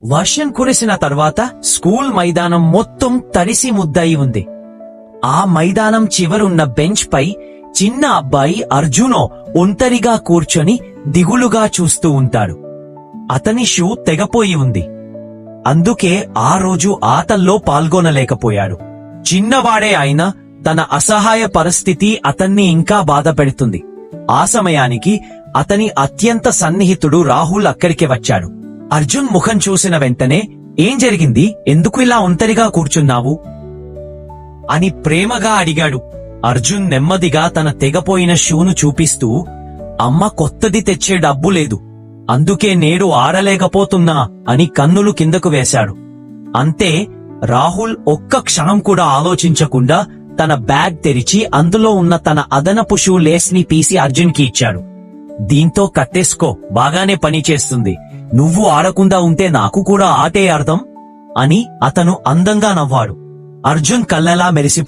వర్షం కురిసిన తర్వాత స్కూల్ మైదానం మొత్తం తడిసి ముద్దయి ఉంది. ఆ మైదానం చివరున్న బెంచ్ పై చిన్న అబ్బాయి అర్జునో ఒంటరిగా కూర్చొని దిగులుగా చూస్తూ ఉంటాడు. అతని షూ తెగపోయి ఉంది. అందుకే ఆ రోజు ఆటల్లో పాల్గొనలేకపోయాడు. చిన్నవాడే అయినా తన అసహాయ పరిస్థితి అతన్ని ఇంకా బాధపెడుతుంది. ఆ సమయానికి అతని అత్యంత సన్నిహితుడు రాహుల్ అక్కడికి వచ్చాడు. అర్జున్ ముఖం చూసిన వెంటనే ఏం జరిగింది, ఎందుకు ఇలా ఒంటరిగా కూర్చున్నావు అని ప్రేమగా అడిగాడు. అర్జున్ నెమ్మదిగా తన తెగపోయిన షూను చూపిస్తూ, అమ్మ కొత్తది తెచ్చే డబ్బు లేదు, అందుకే నేడు ఆడలేకపోతున్నా అని కన్నులు కిందకు వేశాడు. అంతే, రాహుల్ ఒక్క క్షణం కూడా ఆలోచించకుండా తన బ్యాగ్ తెరిచి అందులో ఉన్న తన అదనపు షూ లేస్ ని తీసి అర్జున్ కి ఇచ్చాడు. దీంతో కట్టేసుకో, బాగానే పనిచేస్తుంది, నువ్వు ఆడకుండా ఉంటే నాకు కూడా ఆటే అర్థం అని అతను అందంగా నవ్వాడు. అర్జున్ కళ్ళలా మెరిసి